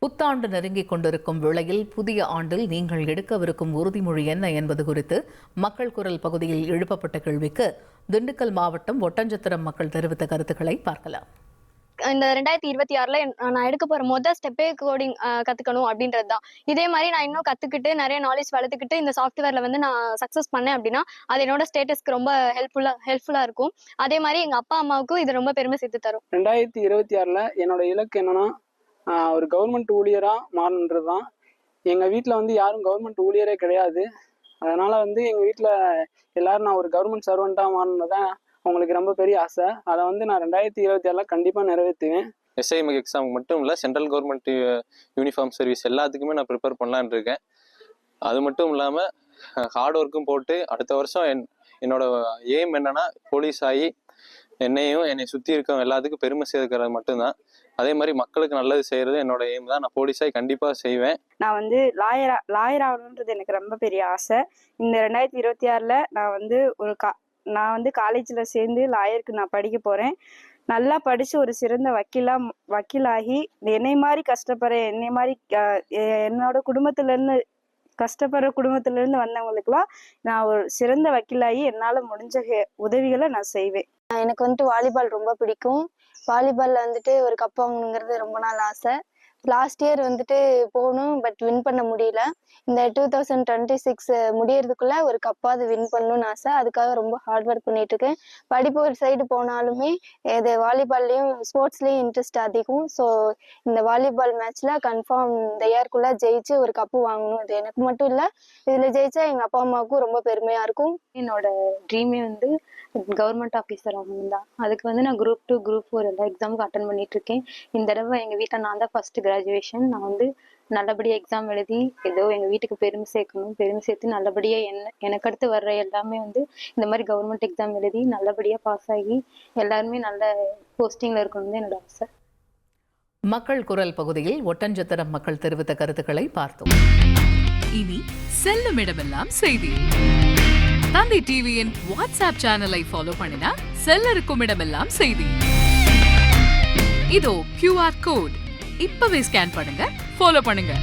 புத்தாண்டு நெருங்கிக் கொண்டிருக்கும் வேளையில் புதிய ஆண்டில் நீங்கள் எடுக்கவிருக்கும் உறுதிமொழி என்ன என்பது குறித்து மக்கள் குரல் பகுதியில் எழுப்பப்பட்ட கேள்விக்கு திண்டுக்கல் மாவட்டம் ஒட்டஞ்சத்திரம் மக்கள் தெரிவித்த கருத்துக்களை பார்க்கலாம். இந்த 2026ல நான் எடுக்க போற ஸ்டெப்பே கோடிங் கத்துக்கணும் அப்படின்றது தான். இதே மாதிரி நான் இன்னும் கத்துக்கிட்டு நிறைய நாலேஜ் வளர்த்துக்கிட்டு இந்த சாஃப்ட்வேர்ல நான் சக்சஸ் பண்ணேன் அப்படின்னா அது என்னோட ஸ்டேட்டஸ்க்கு ரொம்ப ஹெல்ப்ஃபுல்லா இருக்கும். அதே மாதிரி எங்க அப்பா அம்மாவுக்கும் இது ரொம்ப பெருமை சேர்த்து தரும். 2026ல என்னோட இலக்கு என்னன்னா ஒரு கவர்மெண்ட் ஊழியரா மாறணுன்றதுதான். எங்க வீட்டில் யாரும் கவர்மெண்ட் ஊழியரே கிடையாது. அதனால எங்க வீட்டில் எல்லாரும் நான் ஒரு கவர்மெண்ட் சர்வெண்டா மாறணுதான் அவங்களுக்கு ரொம்ப பெரிய ஆசை. அதை நான் 2026ல கண்டிப்பா நிறைவேற்றுவேன். எஸ்ஐஎம்க்கு எக்ஸாமுக்கு மட்டும் இல்லை, சென்ட்ரல் கவர்மெண்ட் யூனிஃபார்ம் சர்வீஸ் எல்லாத்துக்குமே நான் ப்ரிப்பேர் பண்ணலான் இருக்கேன். அது மட்டும் இல்லாமல் ஹார்ட் ஒர்க்கும் போட்டு அடுத்த வருஷம் என்னோட எய்ம் என்னன்னா போலீஸ் ஆகி என்னை சுற்றி இருக்கவங்க எல்லாத்துக்கும் பெருமை சேர்க்கிறது மட்டும்தான். அதே மாதிரி மக்களுக்கு நல்லது செய்யறது என்னோட எய்ம் தான். நான் போலீஸாகி கண்டிப்பாக செய்வேன். நான் லாயர் ஆகணுன்றது எனக்கு ரொம்ப பெரிய ஆசை. இந்த 2026ல நான் காலேஜில் சேர்ந்து லாயருக்கு நான் படிக்க போகிறேன். நல்லா படித்து ஒரு சிறந்த வக்கீலாகி என்னை மாதிரி கஷ்டப்படுறேன், என்னோட குடும்பத்துலேருந்து கஷ்டப்படுற குடும்பத்திலேருந்து வந்தவங்களுக்குலாம் நான் ஒரு சிறந்த வக்கீலாகி என்னால் முடிஞ்ச உதவிகளை நான் செய்வேன். எனக்கு வாலிபால் ரொம்ப பிடிக்கும். வாலிபால்ல ஒரு கப் வாங்கணுங்கிறது ரொம்ப நாள் ஆசை. லாஸ்ட் இயர் போகணும், பட் வின் பண்ண முடியல. இந்த 2026 முடியறதுக்குள்ள ஒரு கப்பாவது வின் பண்ணணும்னு ஆசை. அதுக்காக ரொம்ப ஹார்ட் ஒர்க் பண்ணிட்டு இருக்கேன். படிப்பு ஒரு சைடு போனாலுமே இது வாலிபால்லையும் ஸ்போர்ட்ஸ்லயும் இன்ட்ரெஸ்ட் அதிகம். ஸோ இந்த வாலிபால் மேட்ச்ல கன்ஃபார்ம் இந்த இயர்க்குள்ள ஜெயிச்சு ஒரு கப்பு வாங்கணும். இது எனக்கு மட்டும் இல்லை, இதுல ஜெயிச்சா எங்க அப்பா அம்மாவுக்கும் ரொம்ப பெருமையா இருக்கும். என்னோட ட்ரீமே கவர்மெண்ட் ஆஃபீஸர் ஆகணும் தான். அதுக்கு நான் Group 2 Group 4 எல்லா எக்ஸாமுக்கு அட்டன் பண்ணிட்டு இருக்கேன். இந்த தடவை எங்க வீட்டில் நான் தான் ஃபர்ஸ்ட் கிராஜுவேஷன். நான் நல்லபடியாக எக்ஸாம் எழுதி ஏதோ எங்கள் வீட்டுக்கு பெருமை சேர்த்து நல்லபடியாக எனக்கு அடுத்து வர்ற எல்லாமே இந்த மாதிரி கவர்மெண்ட் எக்ஸாம் எழுதி நல்லபடியாக பாஸ் ஆகி எல்லாருமே நல்ல போஸ்டிங்கில் இருக்கணும் என்னோட ஆசை. மக்கள் குரல் பகுதியில் ஒட்டஞ்சத்திரம் மக்கள் தெரிவித்த கருத்துக்களை பார்த்தோம். இனி செல்லும் இடமெல்லாம் செய்தி. தந்தை டிவியின் வாட்ஸ்அப் சேனலை ஃபாலோ பண்ணினா செல்ல இருக்கும் இடமெல்லாம் செய்தி. இதோ QR கோட் இப்பவே ஸ்கேன் பண்ணுங்க, ஃபாலோ பண்ணுங்க.